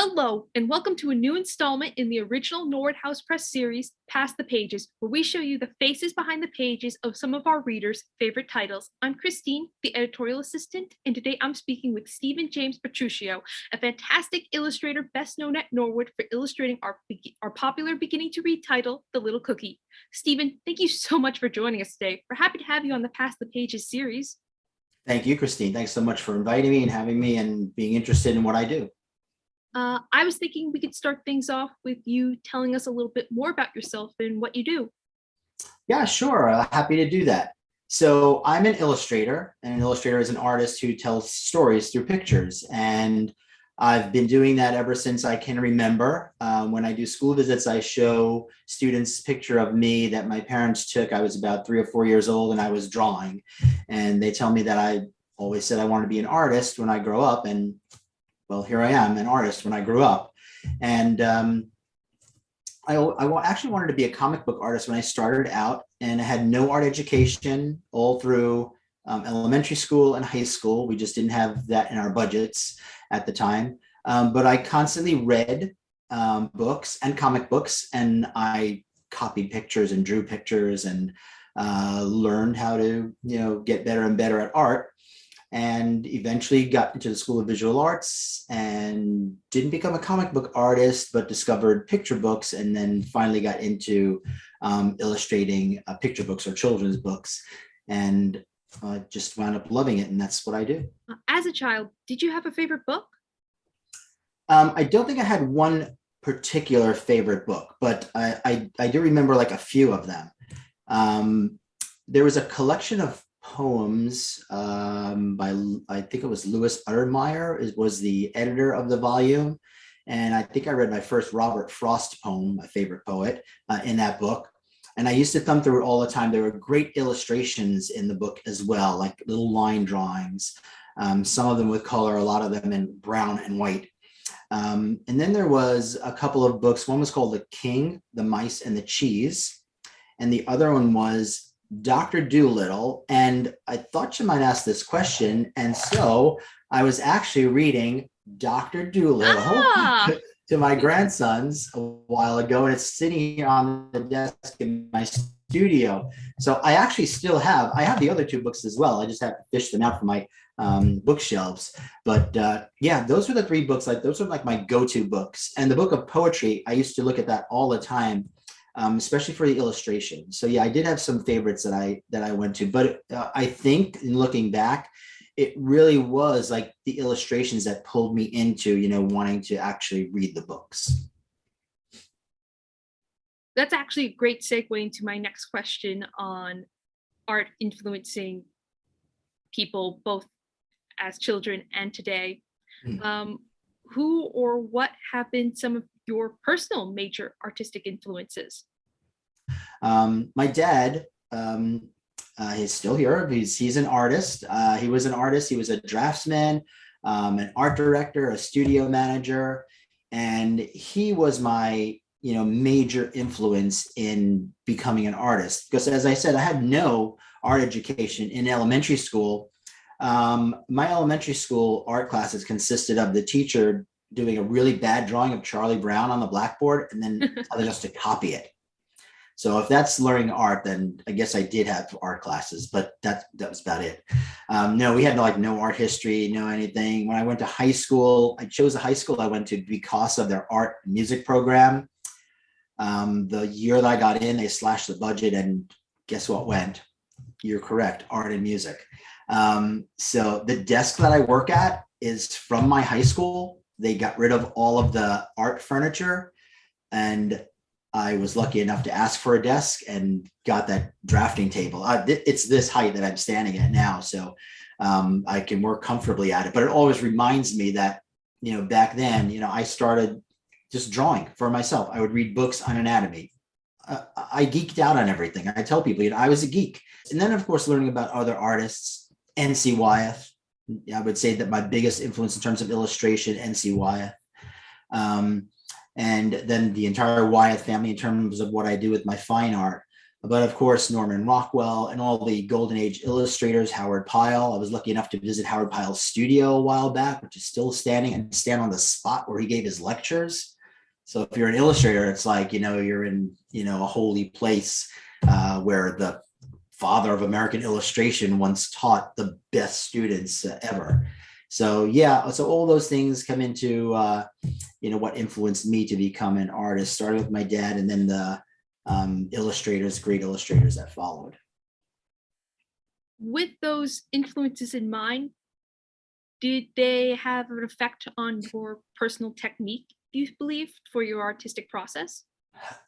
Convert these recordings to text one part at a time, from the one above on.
Hello, and welcome to a new installment in the original Norwood House Press series, Past the Pages, where we show you the faces behind the pages of some of our readers' favorite titles. I'm Christine, the editorial assistant, and today I'm speaking with Steven James Petruccio, a fantastic illustrator best known at Norwood for illustrating our popular beginning to read title, The Little Cookie. Steven, thank you so much for joining us today. We're happy to have you on the Past the Pages series. Thank you, Christine. Thanks so much for inviting me and having me and being interested in what I do. I was thinking we could start things off with you telling us a little bit more about yourself and what you do. Yeah, sure. Happy to do that. So I'm an illustrator, and an illustrator is an artist who tells stories through pictures. And I've been doing that ever since I can remember. When I do school visits, I show students a picture of me that my parents took. I was about 3 or 4 years old and I was drawing. And they tell me that I always said I wanted to be an artist when I grow up. And well, here I am, an artist when I grew up. And I actually wanted to be a comic book artist when I started out, and I had no art education all through elementary school and high school. We just didn't have that in our budgets at the time. But I constantly read books and comic books, and I copied pictures and drew pictures and learned how to, get better and better at art. And eventually got into the School of Visual Arts and didn't become a comic book artist, but discovered picture books, and then finally got into illustrating picture books or children's books, and just wound up loving it. And that's what I do. As a child, did you have a favorite book? I don't think I had one particular favorite book, but I do remember like a few of them. There was a collection of poems by, I think it was Louis Untermeyer was the editor of the volume. And I think I read my first Robert Frost poem, my favorite poet, in that book. And I used to thumb through it all the time. There were great illustrations in the book as well, like little line drawings, some of them with color, a lot of them in brown and white. And then there was a couple of books. One was called The King, the Mice, and the Cheese. And the other one was Dr. Dolittle. And I thought you might ask this question. And so I was actually reading Dr. Dolittle to my grandsons a while ago, and it's sitting here on the desk in my studio. So I actually still have the other two books as well. I just have to fish them out from my bookshelves. But yeah, those were the three books. Like those are like my go-to books. And the book of poetry, I used to look at that all the time. Especially for the illustration. So yeah, I did have some favorites that I went to, but I think in looking back, it really was like the illustrations that pulled me into, wanting to actually read the books. That's actually a great segue into my next question on art influencing people, both as children and today. Who or what have been some of your personal major artistic influences? My dad, he's still here. He's an artist. He was an artist. He was a draftsman, an art director, a studio manager, and he was my major influence in becoming an artist. Because as I said, I had no art education in elementary school. My elementary school art classes consisted of the teacher doing a really bad drawing of Charlie Brown on the blackboard and then telling us to copy it. So if that's learning art, then I guess I did have art classes, but that was about it. No, we had no art history, no anything. When I went to high school, I chose a high school I went to because of their art and music program. The year that I got in, they slashed the budget, and guess what went? You're correct, art and music. So the desk that I work at is from my high school. They got rid of all of the art furniture, and I was lucky enough to ask for a desk and got that drafting table. It's this height that I'm standing at now, so I can work comfortably at it. But it always reminds me that, back then, I started just drawing for myself. I would read books on anatomy. I geeked out on everything. I tell people, I was a geek. And then, of course, learning about other artists, N.C. Wyeth. I would say that my biggest influence in terms of illustration, N.C. Wyeth. And then the entire Wyeth family in terms of what I do with my fine art. But of course, Norman Rockwell and all the golden age illustrators, Howard Pyle. I was lucky enough to visit Howard Pyle's studio a while back, which is still standing, and stand on the spot where he gave his lectures. So if you're an illustrator, it's like, you're in, a holy place where the father of American illustration once taught the best students ever. So yeah, so all those things come into, what influenced me to become an artist, starting with my dad and then the great illustrators that followed. With those influences in mind, did they have an effect on your personal technique, do you believe, for your artistic process?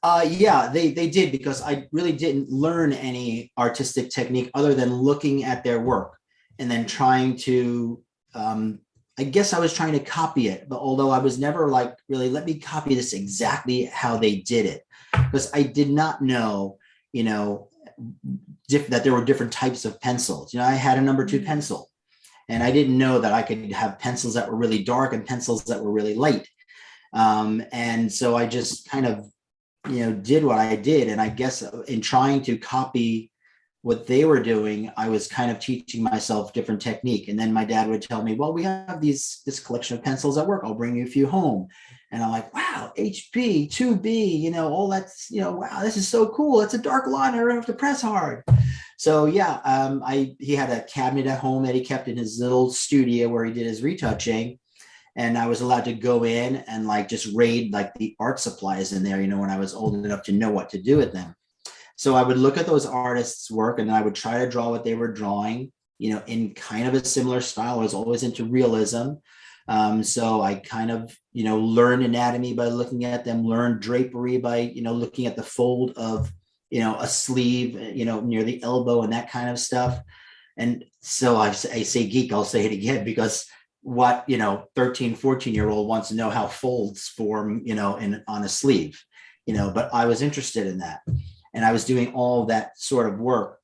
Yeah, they did, because I really didn't learn any artistic technique other than looking at their work and then trying to, I guess I was trying to copy it, but although I was never like, really, let me copy this exactly how they did it, because I did not know, that there were different types of pencils. I had a number 2 pencil, and I didn't know that I could have pencils that were really dark and pencils that were really light. And so I just kind of, did what I did. And I guess in trying to copy what they were doing, I was kind of teaching myself different technique. And then my dad would tell me, well, we have this collection of pencils at work. I'll bring you a few home. And I'm like, wow, HB, 2B, all that's, wow, this is so cool. It's a dark line. I don't have to press hard. So yeah, he had a cabinet at home that he kept in his little studio where he did his retouching. And I was allowed to go in and like just raid like the art supplies in there, when I was old enough to know what to do with them. So I would look at those artists' work and I would try to draw what they were drawing, in kind of a similar style. I was always into realism. So I kind of, learned anatomy by looking at them, learned drapery by, looking at the fold of, a sleeve, near the elbow and that kind of stuff. And so I say geek, I'll say it again, because what 13, 14-year-old wants to know how folds form on a sleeve, but I was interested in that, and I was doing all that sort of work.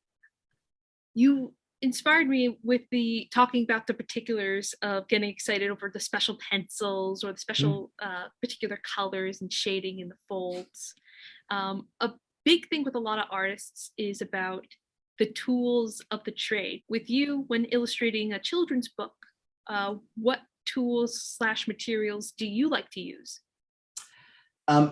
You inspired me with the talking about the particulars of getting excited over the special pencils or the special particular colors and shading in the folds. A big thing with a lot of artists is about the tools of the trade. With you, when illustrating a children's book, what tools / materials do you like to use?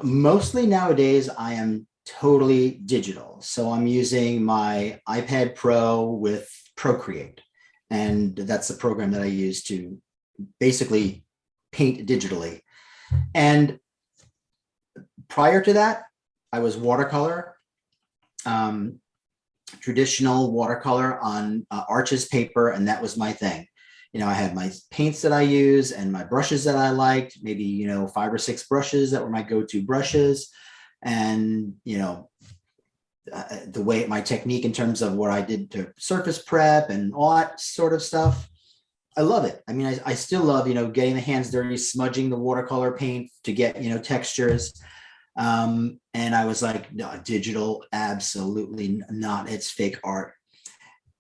Mostly nowadays, I am totally digital. So I'm using my iPad Pro with Procreate. And that's the program that I use to basically paint digitally. And prior to that, I was watercolor, traditional watercolor on Arches paper, and that was my thing. I had my paints that I use and my brushes that I liked, maybe, 5 or 6 brushes that were my go-to brushes. And, the way my technique in terms of what I did to surface prep and all that sort of stuff, I love it. I mean, I still love, getting the hands dirty, smudging the watercolor paint to get, textures. And I was like, no, digital, absolutely not. It's fake art.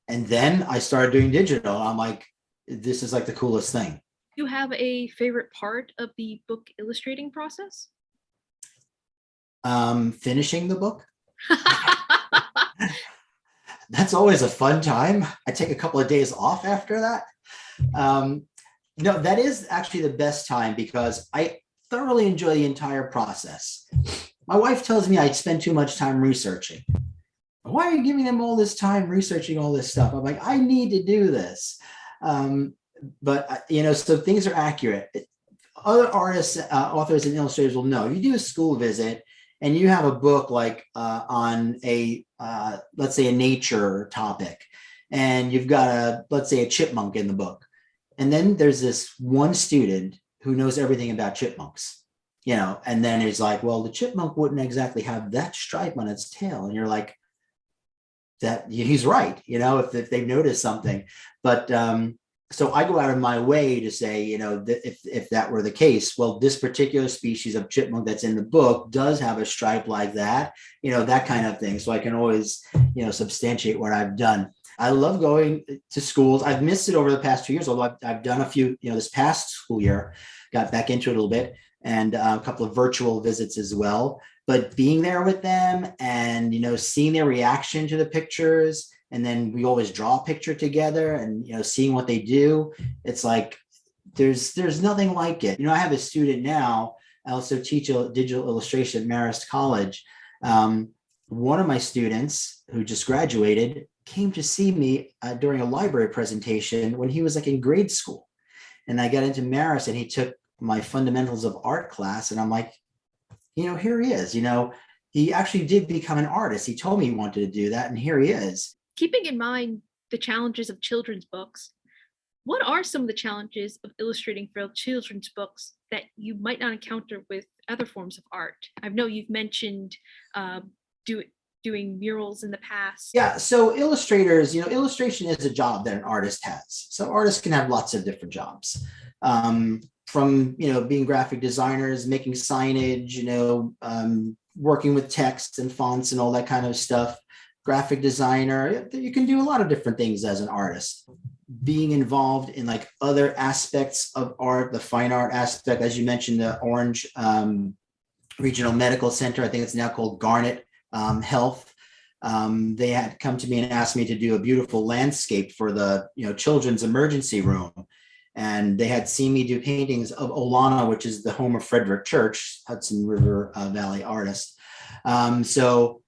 And then I started doing digital. I'm like, this is like the coolest thing. Do you have a favorite part of the book illustrating process? Finishing the book. That's always a fun time. I take a couple of days off after that. No, that is actually the best time because I thoroughly enjoy the entire process. My wife tells me I spend too much time researching. Why are you giving them all this time researching all this stuff? I'm like, I need to do this. But so things are accurate. Other artists, authors, and illustrators will know. You do a school visit and you have a book like on a, let's say, a nature topic, and you've got let's say, a chipmunk in the book. And then there's this one student who knows everything about chipmunks, and then he's like, well, the chipmunk wouldn't exactly have that stripe on its tail. And you're like, that he's right, if they've noticed something. But so I go out of my way to say, if that were the case, well, this particular species of chipmunk that's in the book does have a stripe like that, that kind of thing. So I can always, substantiate what I've done. I love going to schools. I've missed it over the past 2 years, although I've done a few, this past school year, got back into it a little bit, and a couple of virtual visits as well. but being there with them and, seeing their reaction to the pictures, and then we always draw a picture together and, seeing what they do, it's like, there's nothing like it. I have a student now. I also teach digital illustration at Marist College. One of my students who just graduated came to see me during a library presentation when he was like in grade school. And I got into Marist and he took my fundamentals of art class. And I'm like, here he is, he actually did become an artist. He told me he wanted to do that. And here he is. Keeping in mind the challenges of children's books, what are some of the challenges of illustrating for children's books that you might not encounter with other forms of art? I know you've mentioned doing murals in the past. Yeah, so illustrators, illustration is a job that an artist has. So artists can have lots of different jobs, from being graphic designers, making signage, working with text and fonts and all that kind of stuff. Graphic designer, you can do a lot of different things as an artist. Being involved in like other aspects of art, the fine art aspect, as you mentioned, the Orange Regional Medical Center, I think it's now called Garnet Health. They had come to me and asked me to do a beautiful landscape for the children's emergency room. And they had seen me do paintings of Olana, which is the home of Frederick Church, Hudson River Valley artist. So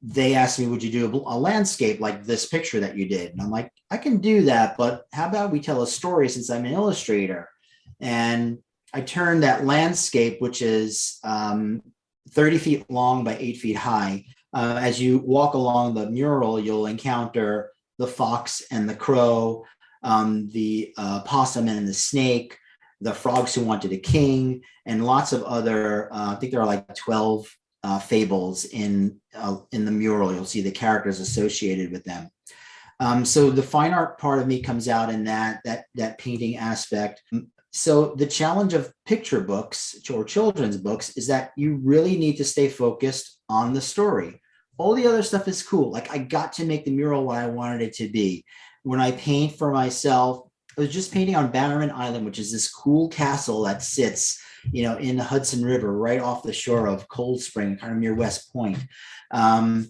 they asked me, would you do a landscape like this picture that you did? And I'm like, I can do that, but how about we tell a story since I'm an illustrator? And I turned that landscape, which is 30 feet long by 8 feet high. As you walk along the mural, you'll encounter the fox and the crow, the possum and the snake, the frogs who wanted a king, and lots of other, I think there are like 12 fables in the mural. You'll see the characters associated with them. So the fine art part of me comes out in that painting aspect. So the challenge of picture books or children's books is that you really need to stay focused on the story. All the other stuff is cool. Like I got to make the mural what I wanted it to be. When I paint for myself, I was just painting on Bannerman Island, which is this cool castle that sits, in the Hudson River, right off the shore of Cold Spring, kind of near West Point. And,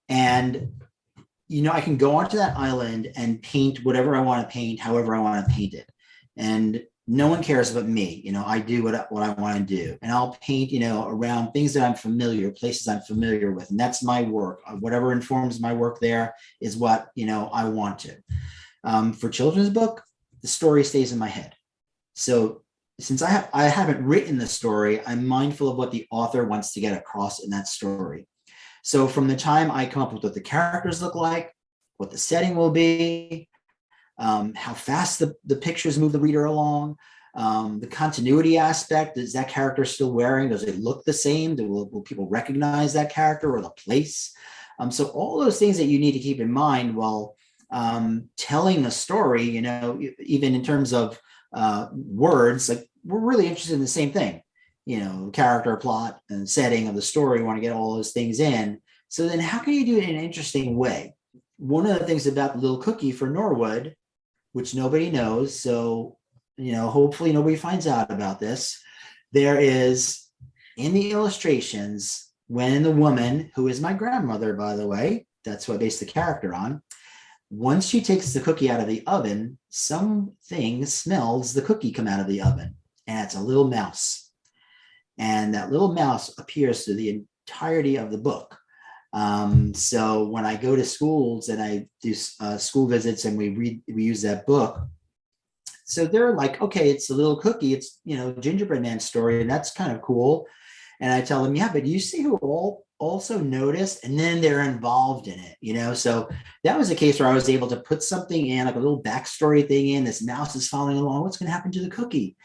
I can go onto that island and paint whatever I want to paint, however I want to paint it. And no one cares about me. I do what I want to do. And I'll paint, around things that I'm familiar, places I'm familiar with. And that's my work. Whatever informs my work there is what, I want to. For children's book, the story stays in my head. So since I haven't written the story, I'm mindful of what the author wants to get across in that story. So from the time I come up with what the characters look like, what the setting will be, how fast the pictures move the reader along, the continuity aspect, is that character still wearing, does it look the same? Will people recognize that character or the place? So all those things that you need to keep in mind while telling a story, even in terms of words, like we're really interested in the same thing, character, plot, and setting of the story. We want to get all those things in. So then how can you do it in an interesting way? One of the things about the little cookie for Norwood, which nobody knows, so, hopefully nobody finds out about this, there is in the illustrations, when the woman, who is my grandmother, by the way, that's what I based the character on, once she takes the cookie out of the oven, something smells the cookie come out of the oven, and it's a little mouse. And that little mouse appears through the entirety of the book. So when I go to schools and I do school visits and we use that book, so they're like, okay, it's a little cookie, it's gingerbread man story, and that's kind of cool. And I tell them, yeah, but you see who also noticed, and then they're involved in it, so that was a case where I was able to put something in, like a little backstory thing in. This mouse is following along, what's going to happen to the cookie,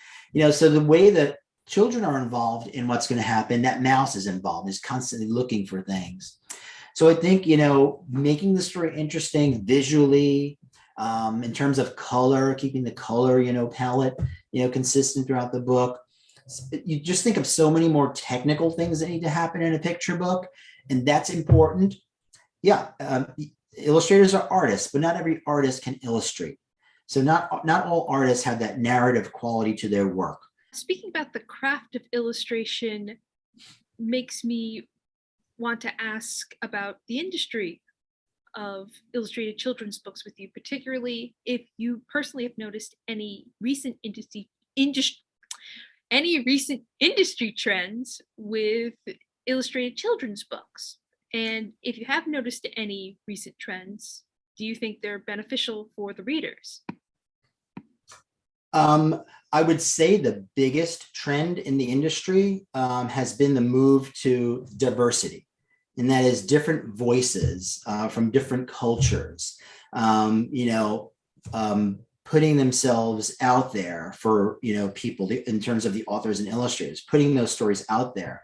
so the way that children are involved in what's going to happen, that mouse is involved, is constantly looking for things. So I think, making the story interesting visually, in terms of color, keeping the color, palette, consistent throughout the book. You just think of so many more technical things that need to happen in a picture book, and that's important. Yeah, illustrators are artists, but not every artist can illustrate. So not all artists have that narrative quality to their work. Speaking about the craft of illustration, makes me want to ask about the industry of illustrated children's books with you, particularly if you personally have noticed any recent industry trends with illustrated children's books. And if you have noticed any recent trends, do you think they're beneficial for the readers? I would say the biggest trend in the industry has been the move to diversity, and that is different voices from different cultures, putting themselves out there for, people in terms of the authors and illustrators, putting those stories out there,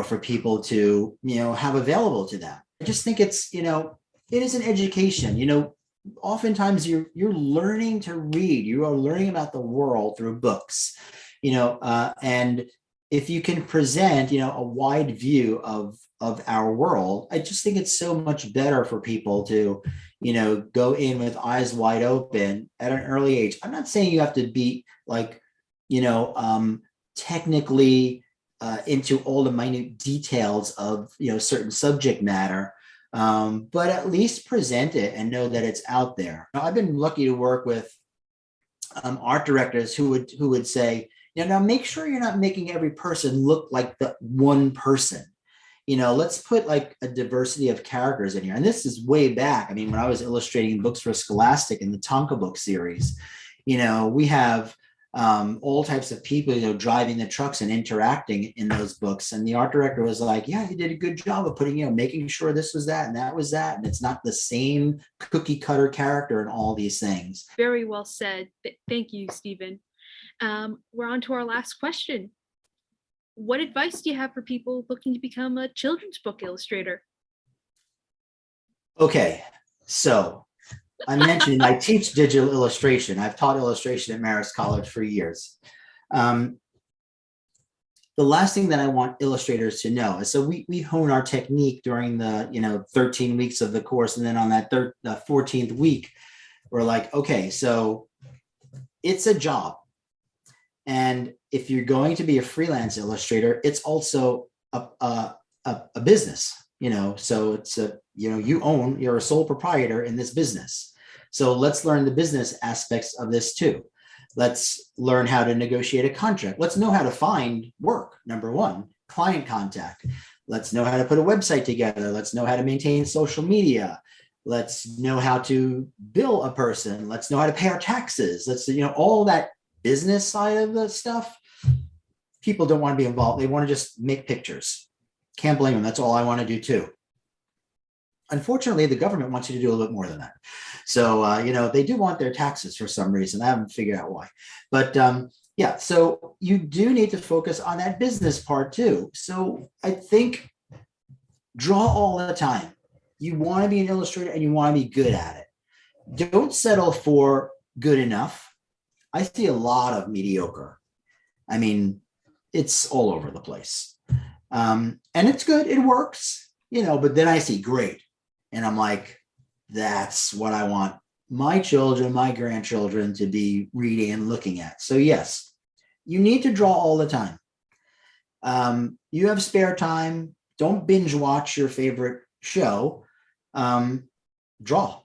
for people to, have available to them. I just think it's, it is an education, oftentimes you're learning to read, you are learning about the world through books, and if you can present, a wide view of our world, I just think it's so much better for people to, go in with eyes wide open at an early age. I'm not saying you have to be like, technically into all the minute details of, certain subject matter, but at least present it and know that it's out there. I've been lucky to work with art directors who would say, now make sure you're not making every person look like the one person. Let's put like a diversity of characters in here. And this is way back. I mean, when I was illustrating books for Scholastic in the Tonka book series, we have all types of people, driving the trucks and interacting in those books. And the art director was like, yeah, you did a good job of putting, making sure this was that and that was that. And it's not the same cookie cutter character and all these things. Very well said. Thank you, Steven. We're on to our last question. What advice do you have for people looking to become a children's book illustrator? Okay, so I mentioned I teach digital illustration. I've taught illustration at Marist College for years. The last thing that I want illustrators to know is, so we hone our technique during the 13 weeks of the course, and then on that 14th week, we're like, okay, so it's a job. And if you're going to be a freelance illustrator, it's also a business, so it's you're a sole proprietor in this business. So let's learn the business aspects of this too. Let's learn how to negotiate a contract. Let's know how to find work. Number one, client contact. Let's know how to put a website together. Let's know how to maintain social media. Let's know how to bill a person. Let's know how to pay our taxes. Let's, all that business side of the stuff. People don't want to be involved. They want to just make pictures. Can't blame them. That's all I want to do too. Unfortunately, the government wants you to do a little bit more than that. So, they do want their taxes for some reason. I haven't figured out why. But yeah, so you do need to focus on that business part too. So I think draw all the time. You want to be an illustrator and you want to be good at it. Don't settle for good enough. I see a lot of mediocre. I mean, it's all over the place. And it's good. It works, but then I see great. And I'm like, that's what I want my children, my grandchildren to be reading and looking at. So yes, you need to draw all the time. You have spare time. Don't binge watch your favorite show. Draw,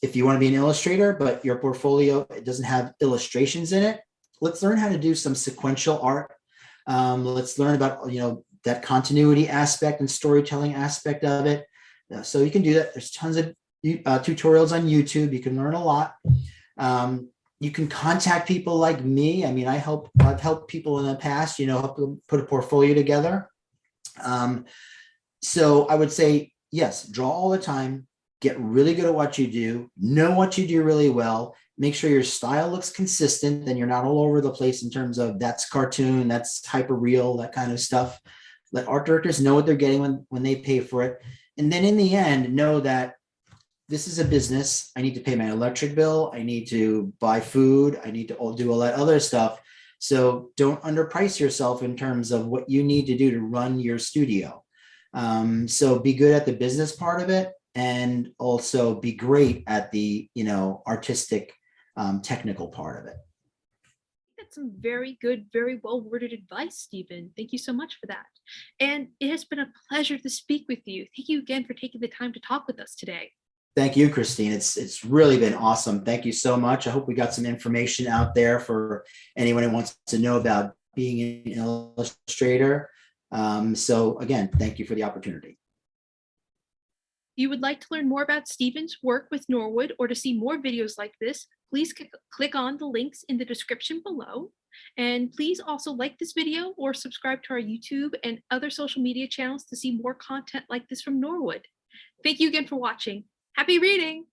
if you want to be an illustrator, but your portfolio doesn't have illustrations in it, let's learn how to do some sequential art. Let's learn about, that continuity aspect and storytelling aspect of it. So you can do that. There's tons of tutorials on YouTube. You can learn a lot. You can contact people like me. I mean, I've helped people in the past, help them put a portfolio together. So I would say, yes, draw all the time. Get really good at what you do, know what you do really well, make sure your style looks consistent, then you're not all over the place in terms of that's cartoon, that's hyper real, that kind of stuff. Let art directors know what they're getting when they pay for it. And then in the end, know that this is a business. I need to pay my electric bill. I need to buy food. I need to do all that other stuff. So don't underprice yourself in terms of what you need to do to run your studio. So be good at the business part of it, and also be great at the, artistic, technical part of it. That's some very good, very well worded advice, Stephen. Thank you so much for that. And it has been a pleasure to speak with you. Thank you again for taking the time to talk with us today. Thank you, Christine. It's really been awesome. Thank you so much. I hope we got some information out there for anyone who wants to know about being an illustrator. So again, thank you for the opportunity. If you would like to learn more about Stephen's work with Norwood or to see more videos like this, please click on the links in the description below. And please also like this video or subscribe to our YouTube and other social media channels to see more content like this from Norwood. Thank you again for watching. Happy reading!